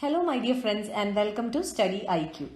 Hello my dear friends and welcome to StudyIQ.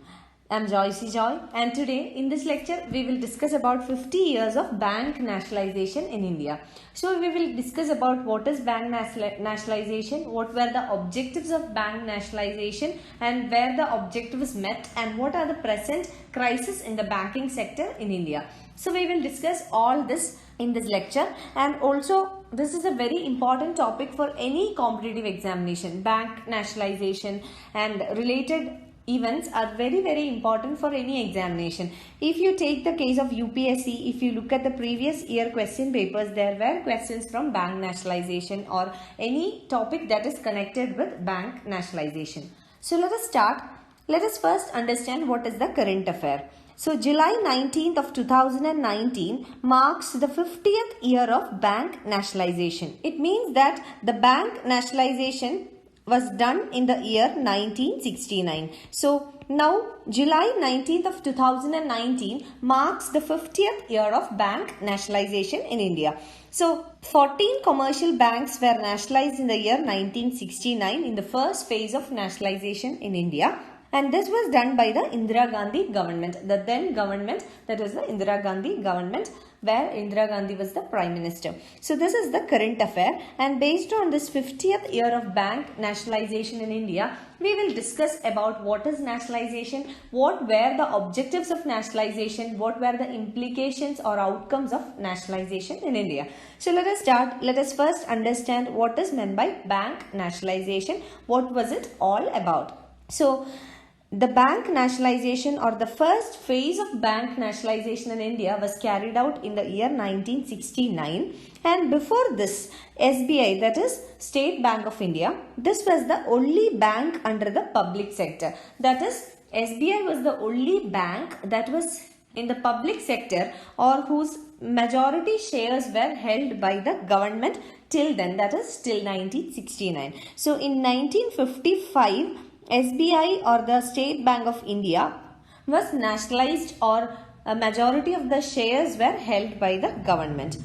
I am Joy and today in this lecture we will discuss about 50 years of bank nationalization in India. So we will discuss about what is bank nationalization, what were the objectives of bank nationalization and where the objective is met and what are the present crises in the banking sector in India. So we will discuss all this in this lecture, and also this is a very important topic for any competitive examination. Bank nationalization and related events are very important for any examination. If you take the case of UPSC, if you look at the previous year question papers, there were questions from bank nationalization or any topic that is connected with bank nationalization. So let us start. Let us first understand what is the current affair. So July 19th of 2019 marks the 50th year of bank nationalization. It means that the bank nationalization was done in the year 1969. So now July 19th of 2019 marks the 50th year of bank nationalization in India. So 14 commercial banks were nationalized in the year 1969 in the first phase of nationalization in India. And this was done by the Indira Gandhi government, the then government, that is the Indira Gandhi government, where Indira Gandhi was the Prime Minister. So this is the current affair, and based on this 50th year of bank nationalization in India, we will discuss about what is nationalization, what were the objectives of nationalization, what were the implications or outcomes of nationalization in India. So let us start. Let us first understand what is meant by bank nationalization, what was it all about. So the bank nationalization or the first phase of bank nationalization in India was carried out in the year 1969, and before this SBI, that is State Bank of India, this was the only bank under the public sector. That is, SBI was the only bank that was in the public sector or whose majority shares were held by the government till then, that is till 1969. So in 1955 SBI or the State Bank of India was nationalized, or a majority of the shares were held by the government.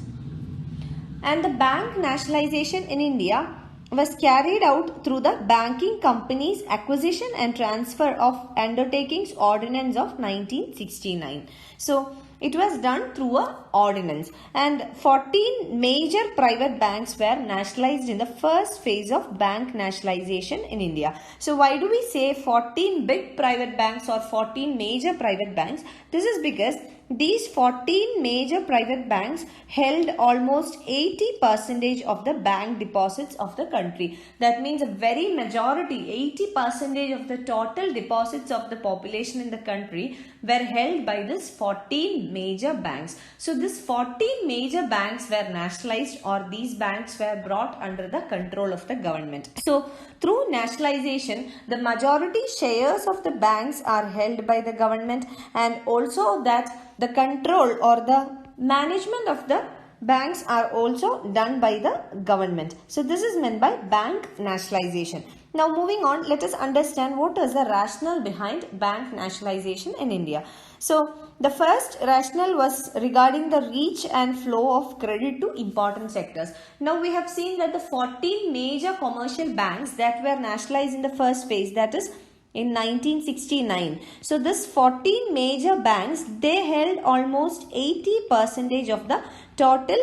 And the bank nationalization in India was carried out through the Banking Companies Acquisition and Transfer of Undertakings Ordinance of 1969. So it was done through an ordinance, and 14 major private banks were nationalized in the first phase of bank nationalization in India. So why do we say 14 big private banks or 14 major private banks? This is because these 14 major private banks held almost 80% of the bank deposits of the country. That means a very majority, 80% of the total deposits of the population in the country were held by this 14 major banks. So these 14 major banks were nationalized, or these banks were brought under the control of the government. So through nationalization, the majority shares of the banks are held by the government, and also that the control or the management of the banks are also done by the government. So this is meant by bank nationalization. Now moving on, let us understand what is the rationale behind bank nationalization in India. So the first rationale was regarding the reach and flow of credit to important sectors. Now we have seen that the 14 major commercial banks that were nationalized in the first phase, that is in 1969. So this 14 major banks, they held almost 80% of the total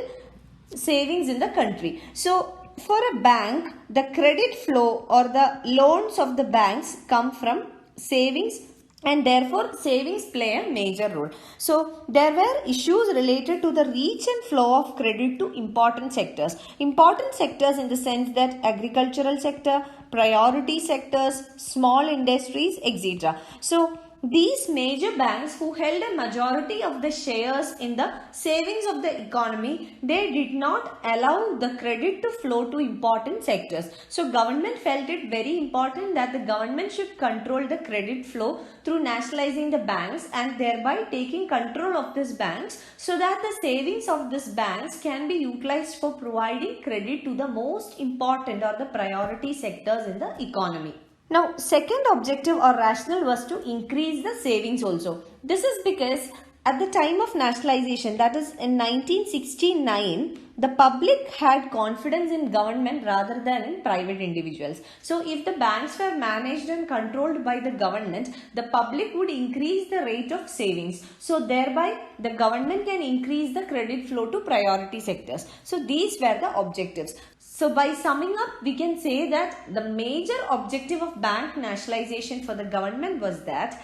savings in the country. So for a bank, the credit flow or the loans of the banks come from savings, and therefore savings play a major role. So there were issues related to the reach and flow of credit to important sectors. Important sectors in the sense that agricultural sector, priority sectors, small industries, etc. So these major banks who held a majority of the shares in the savings of the economy, they did not allow the credit to flow to important sectors. So government felt it very important that the government should control the credit flow through nationalizing the banks and thereby taking control of these banks, so that the savings of these banks can be utilized for providing credit to the most important or the priority sectors in the economy. Now, second objective or rationale was to increase the savings also. This is because at the time of nationalization, that is in 1969, the public had confidence in government rather than in private individuals. So if the banks were managed and controlled by the government, the public would increase the rate of savings. So thereby the government can increase the credit flow to priority sectors. So these were the objectives. So by summing up, we can say that the major objective of bank nationalization for the government was that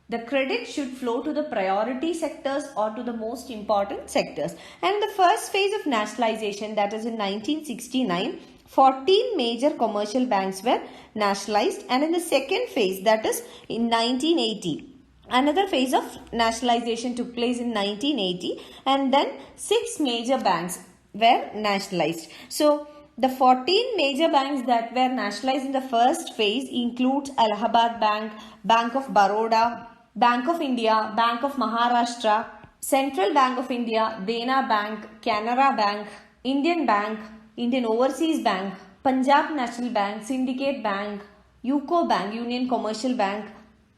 the credit should flow to the priority sectors or to the most important sectors. And in the first phase of nationalization, that is in 1969, 14 major commercial banks were nationalized. And in the second phase, that is in 1980, another phase of nationalization took place in 1980, and then 6 major banks were nationalized. So the 14 major banks that were nationalized in the first phase includes Allahabad Bank, Bank of Baroda, Bank of India, Bank of Maharashtra, Central Bank of India, Dena Bank, Canara Bank, Indian Bank, Indian Overseas Bank, Punjab National Bank, Syndicate Bank, UCO Bank, Union Commercial Bank,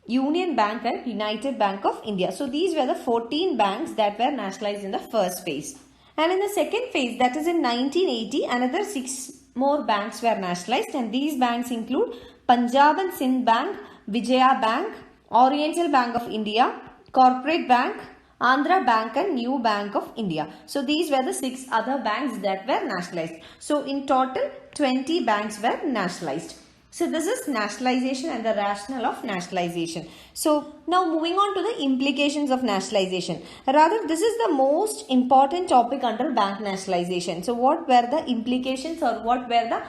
Union Bank and United Bank of India. So these were the 14 banks that were nationalized in the first phase. And in the second phase, that is in 1980, another 6 more banks were nationalized, and these banks include Punjab and Sindh Bank, Vijaya Bank, Oriental Bank of India, Corporate Bank, Andhra Bank and New Bank of India. So these were the 6 other banks that were nationalized. So in total 20 banks were nationalized. So this is nationalization and the rationale of nationalization. So now moving on to the implications of nationalization. Rather, this is the most important topic under bank nationalization. So what were the implications or what were the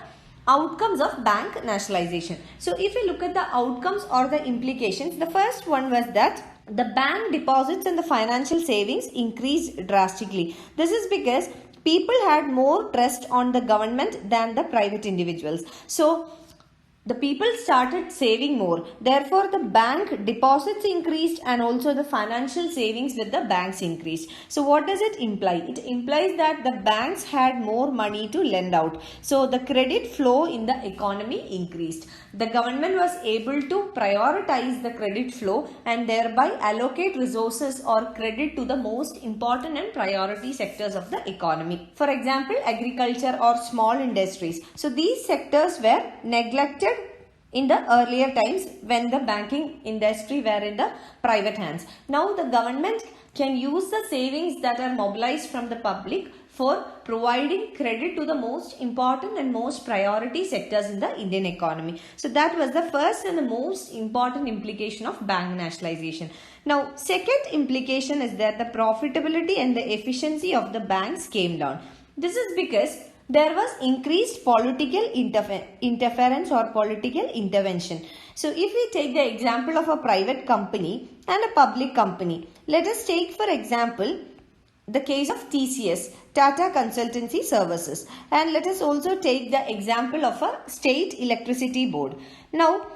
outcomes of bank nationalization? So if we look at the outcomes or the implications, the first one was that the bank deposits and the financial savings increased drastically. This is because people had more trust on the government than the private individuals. So the people started saving more. Therefore, the bank deposits increased and also the financial savings with the banks increased. So what does it imply? It implies that the banks had more money to lend out. So the credit flow in the economy increased. The government was able to prioritize the credit flow and thereby allocate resources or credit to the most important and priority sectors of the economy. For example, agriculture or small industries. So these sectors were neglected in the earlier times when the banking industry were in the private hands. Now the government can use the savings that are mobilized from the public for providing credit to the most important and most priority sectors in the Indian economy. So that was the first and the most important implication of bank nationalization. Now second implication is that the profitability and the efficiency of the banks came down. This is because there was increased political interference or political intervention. So if we take the example of a private company and a public company, let us take for example the case of TCS, Tata Consultancy Services, and let us also take the example of a state electricity board. Now,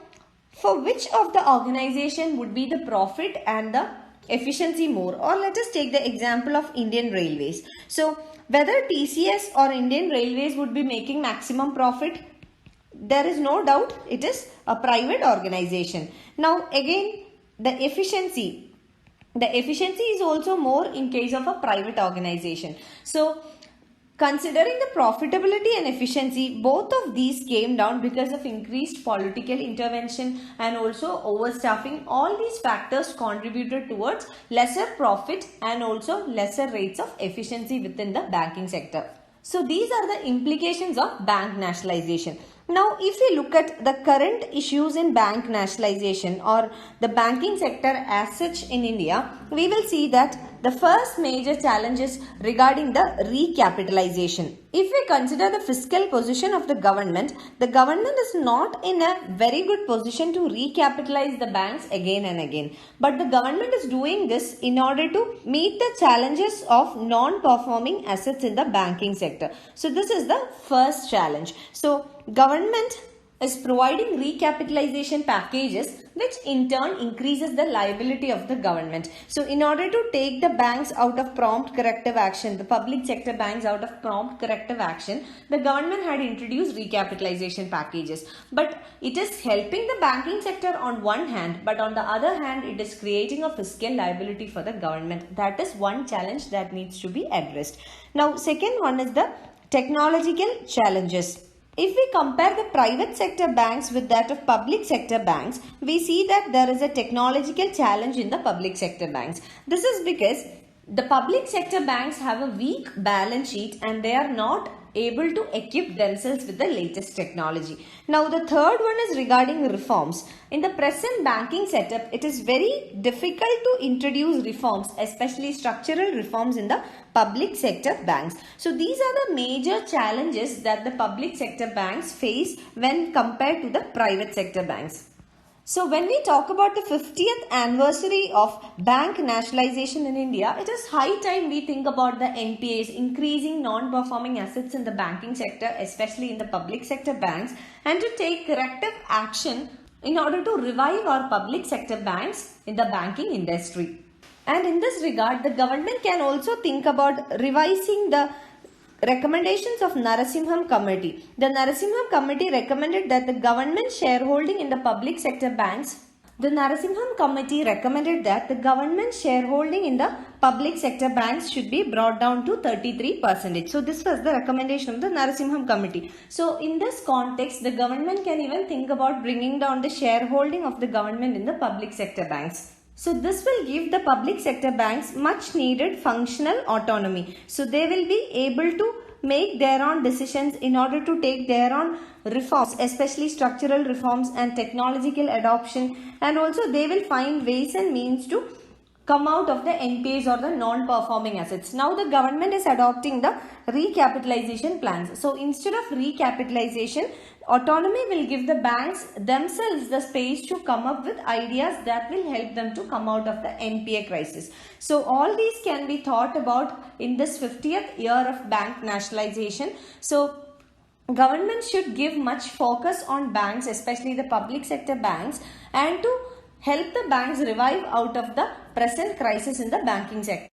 for which of the organization would be the profit and the efficiency more? Or let us take the example of Indian Railways. So whether TCS or Indian Railways would be making maximum profit, there is no doubt it is a private organization. Now again, the efficiency is also more in case of a private organization. So considering the profitability and efficiency, both of these came down because of increased political intervention and also overstaffing. All these factors contributed towards lesser profit and also lesser rates of efficiency within the banking sector. So these are the implications of bank nationalization. Now, if we look at the current issues in bank nationalization or the banking sector as such in India, we will see that the first major challenge is regarding the recapitalization. If we consider the fiscal position of the government is not in a very good position to recapitalize the banks again and again. But the government is doing this in order to meet the challenges of non-performing assets in the banking sector. So this is the first challenge. So government is providing recapitalization packages, which in turn increases the liability of the government. So in order to take the banks out of prompt corrective action, the public sector banks out of prompt corrective action, the government had introduced recapitalization packages. But it is helping the banking sector on one hand, but on the other hand, it is creating a fiscal liability for the government. That is one challenge that needs to be addressed. Now, second one is the technological challenges. If we compare the private sector banks with that of public sector banks, we see that there is a technological challenge in the public sector banks. This is because the public sector banks have a weak balance sheet and they are not able to equip themselves with the latest technology. Now, the third one is regarding reforms. In the present banking setup, it is very difficult to introduce reforms, especially structural reforms in the public sector banks. So, these are the major challenges that the public sector banks face when compared to the private sector banks. So when we talk about the 50th anniversary of bank nationalization in India, it is high time we think about the NPAs, increasing non-performing assets in the banking sector, especially in the public sector banks, and to take corrective action in order to revive our public sector banks in the banking industry. And in this regard, the government can also think about revising the recommendations of Narasimham Committee. The Narasimham Committee recommended that the government shareholding in the public sector banks should be brought down to 33%. So this was the recommendation of the Narasimham Committee. So in this context, the government can even think about bringing down the shareholding of the government in the public sector banks. So this will give the public sector banks much needed functional autonomy. So they will be able to make their own decisions in order to take their own reforms, especially structural reforms and technological adoption, and also they will find ways and means to come out of the NPAs or the non-performing assets. Now the government is adopting the recapitalization plans. So instead of recapitalization, autonomy will give the banks themselves the space to come up with ideas that will help them to come out of the NPA crisis. So all these can be thought about in this 50th year of bank nationalization. So government should give much focus on banks, especially the public sector banks, and to help the banks revive out of the present crisis in the banking sector.